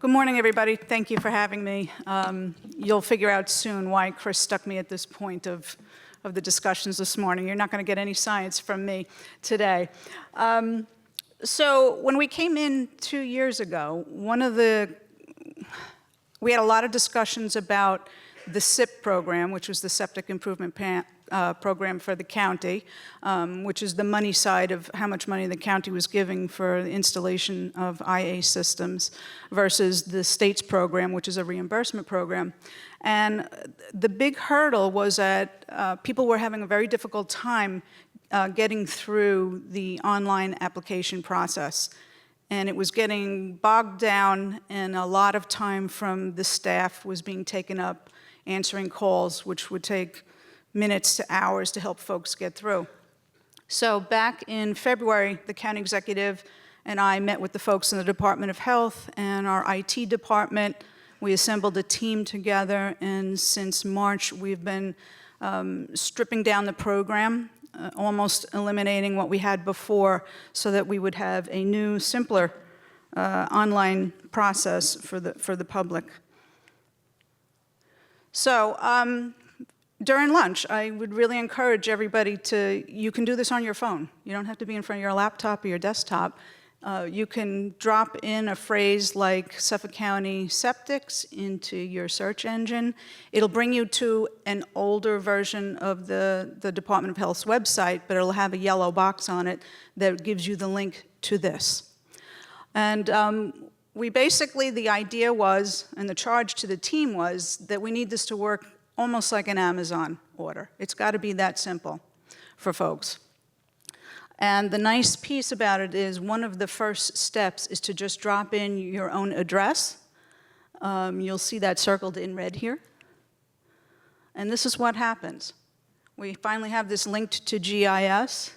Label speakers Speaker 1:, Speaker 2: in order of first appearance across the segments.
Speaker 1: Good morning, everybody. Thank you for having me. You'll figure out soon why Chris stuck me at this point of the discussions this morning. You're not going to get any science from me today. So when we came in 2 years ago, we had a lot of discussions about the SIP program, which was the Septic Improvement Program for the county, which is the money side of how much money the county was giving for the installation of IA systems, versus the state's program, which is a reimbursement program. And the big hurdle was that people were having a very difficult time getting through the online application process. And it was getting bogged down, and a lot of time from the staff was being taken up answering calls, which would take minutes to hours to help folks get through. So back in February, the county executive and I met with the folks in the Department of Health and our IT department. We assembled a team together, and since March, we've been stripping down the program, almost eliminating what we had before, so that we would have a new, simpler online process for the public. So during lunch, I would really encourage everybody you can do this on your phone. You don't have to be in front of your laptop or your desktop. You can drop in a phrase like Suffolk County septics into your search engine. It'll bring you to an older version of the Department of Health's website, but it'll have a yellow box on it that gives you the link to this. And the idea was, and the charge to the team was, that we need this to work almost like an Amazon order. It's got to be that simple for folks. And the nice piece about it is one of the first steps is to just drop in your own address. You'll see that circled in red here. And this is what happens. We finally have this linked to GIS.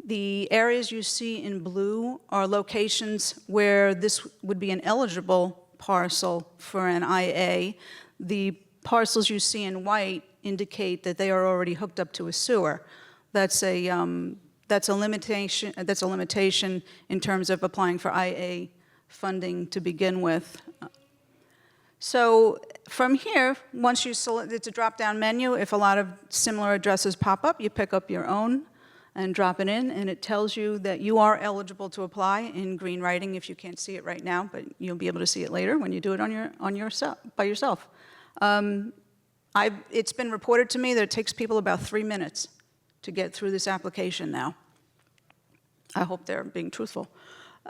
Speaker 1: The areas you see in blue are locations where this would be an eligible parcel for an IA. The parcels you see in white indicate that they are already hooked up to a sewer. That's a limitation. That's a limitation in terms of applying for IA funding to begin with. So from here, once you select, it's a drop-down menu. If a lot of similar addresses pop up, you pick up your own and drop it in, and it tells you that you are eligible to apply in green writing if you can't see it right now, but you'll be able to see it later when you do it by yourself. It's been reported to me that it takes people about 3 minutes to get through this application now. I hope they're being truthful.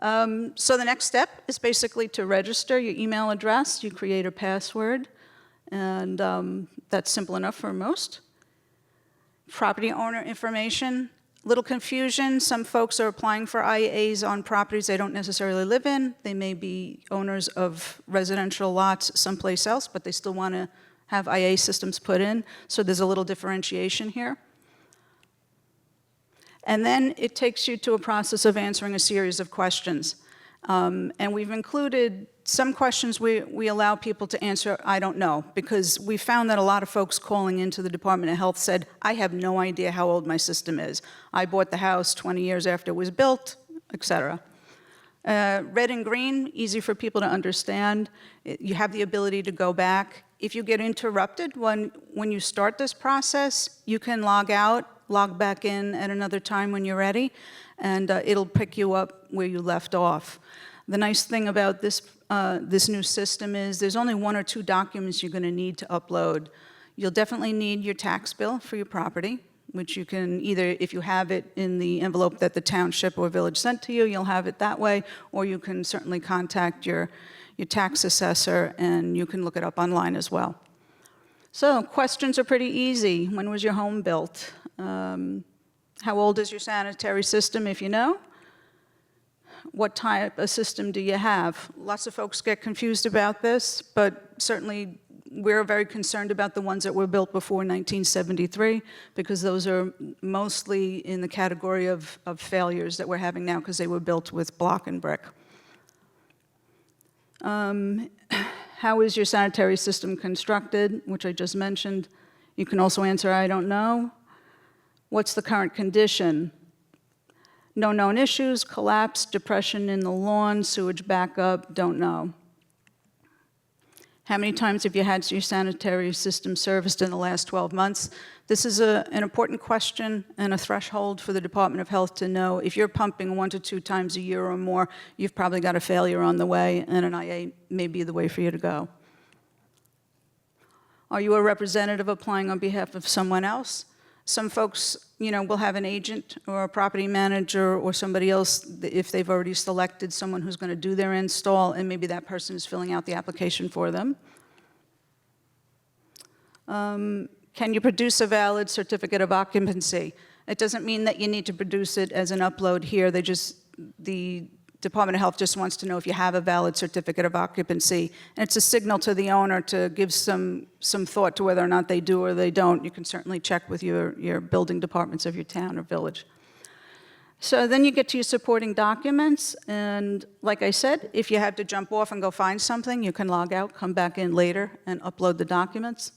Speaker 1: So the next step is basically to register your email address. You create a password, and that's simple enough for most. Property owner information. Little confusion. Some folks are applying for IAs on properties they don't necessarily live in. They may be owners of residential lots someplace else, but they still want to have IA systems put in. So there's a little differentiation here. And then it takes you to a process of answering a series of questions. And we've included some questions we allow people to answer, I don't know, because we found that a lot of folks calling into the Department of Health said, I have no idea how old my system is. I bought the house 20 years after it was built, et cetera. Red and green, easy for people to understand. You have the ability to go back. If you get interrupted when you start this process, you can log out, log back in at another time when you're ready, and it'll pick you up where you left off. The nice thing about this new system is there's only 1 or 2 documents you're going to need to upload. You'll definitely need your tax bill for your property, which you can either, if you have it in the envelope that the township or village sent to you, you'll have it that way, or you can certainly contact your tax assessor, and you can look it up online as well. So questions are pretty easy. When was your home built? How old is your sanitary system, if you know? What type of system do you have? Lots of folks get confused about this, but certainly we're very concerned about the ones that were built before 1973, because those are mostly in the category of failures that we're having now because they were built with block and brick. How is your sanitary system constructed, which I just mentioned. You can also answer, I don't know. What's the current condition? No known issues, collapse, depression in the lawn, sewage backup, don't know. How many times have you had your sanitary system serviced in the last 12 months? This is an important question and a threshold for the Department of Health to know. If you're pumping 1 to 2 times a year or more, you've probably got a failure on the way, and an IA may be the way for you to go. Are you a representative applying on behalf of someone else? Some folks, will have an agent or a property manager or somebody else if they've already selected someone who's going to do their install, and maybe that person is filling out the application for them. Can you produce a valid certificate of occupancy? It doesn't mean that you need to produce it as an upload here. The Department of Health just wants to know if you have a valid certificate of occupancy. And it's a signal to the owner to give some thought to whether or not they do or they don't. You can certainly check with your building departments of your town or village. So then you get to your supporting documents. And like I said, if you have to jump off and go find something, you can log out, come back in later, and upload the documents.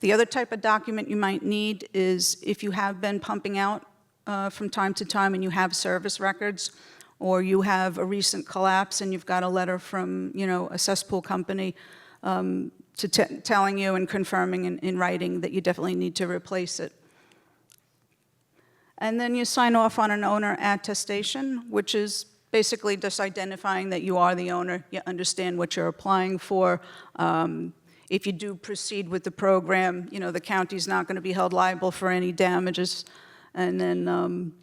Speaker 1: The other type of document you might need is if you have been pumping out from time to time and you have service records, or you have a recent collapse and you've got a letter from, a cesspool company telling you and confirming in writing that you definitely need to replace it. And then you sign off on an owner attestation, which is basically just identifying that you are the owner, you understand what you're applying for. If you do proceed with the program, the county's not going to be held liable for any damages. And then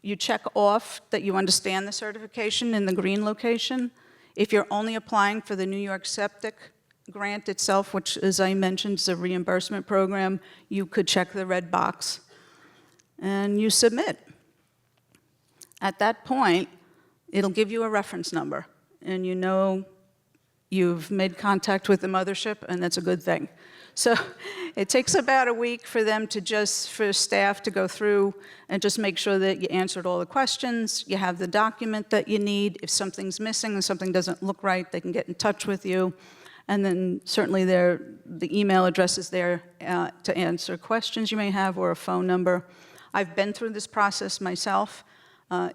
Speaker 1: you check off that you understand the certification in the green location. If you're only applying for the New York Septic grant itself, which, as I mentioned, is a reimbursement program, you could check the red box. And you submit. At that point, it'll give you a reference number. And you've made contact with the mothership, and that's a good thing. So it takes about a week for them for staff to go through and just make sure that you answered all the questions, you have the document that you need. If something's missing and something doesn't look right, they can get in touch with you. And then certainly the email address is there to answer questions you may have, or a phone number. I've been through this process myself.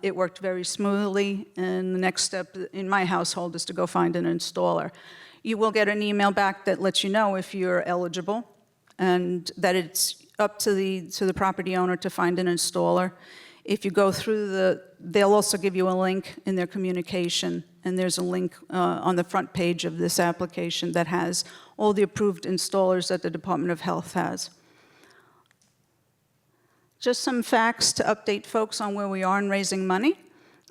Speaker 1: It worked very smoothly, and the next step in my household is to go find an installer. You will get an email back that lets you know if you're eligible, and that it's up to the property owner to find an installer. If you go through they'll also give you a link in their communication, and there's a link on the front page of this application that has all the approved installers that the Department of Health has. Just some facts to update folks on where we are in raising money.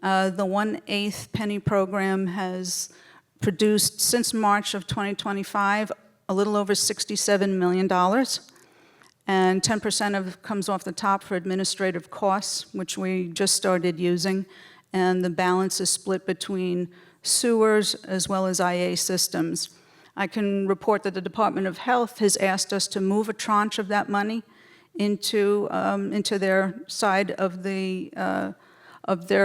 Speaker 1: The 1/8 penny program has produced, since March of 2025, a little over $67 million. And 10% comes off the top for administrative costs, which we just started using. And the balance is split between sewers as well as IA systems. I can report that the Department of Health has asked us to move a tranche of that money into their side of their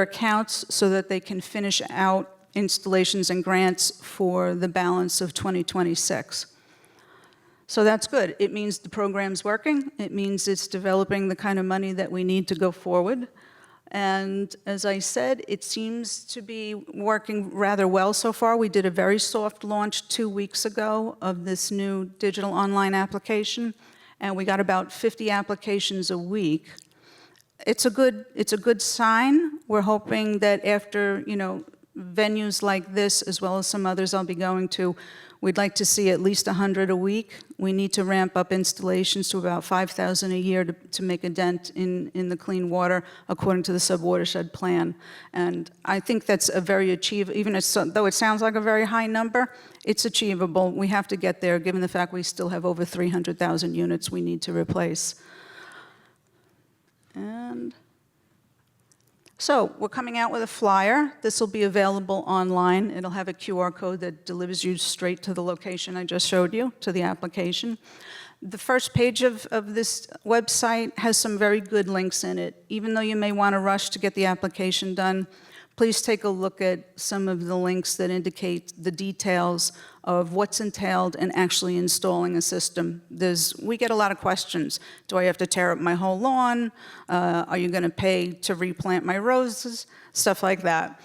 Speaker 1: accounts so that they can finish out installations and grants for the balance of 2026. So that's good. It means the program's working. It means it's developing the kind of money that we need to go forward. And as I said, it seems to be working rather well so far. We did a very soft launch 2 weeks ago of this new digital online application, and we got about 50 applications a week. It's a good sign. We're hoping that after, venues like this, as well as some others I'll be going to, we'd like to see at least 100 a week. We need to ramp up installations to about 5,000 a year to make a dent in the clean water, according to the sub-watershed plan. And I think that's a very achievable, even though it sounds like a very high number, it's achievable. We have to get there, given the fact we still have over 300,000 units we need to replace. And so we're coming out with a flyer. This will be available online. It'll have a QR code that delivers you straight to the location I just showed you, to the application. The first page of this website has some very good links in it. Even though you may want to rush to get the application done, please take a look at some of the links that indicate the details of what's entailed in actually installing a system. We get a lot of questions. Do I have to tear up my whole lawn? Are you going to pay to replant my roses? Stuff like that.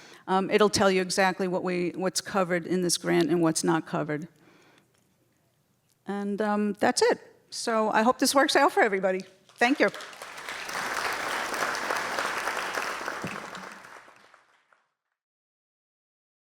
Speaker 1: It'll tell you exactly what's covered in this grant and what's not covered. And that's it. So I hope this works out for everybody. Thank you.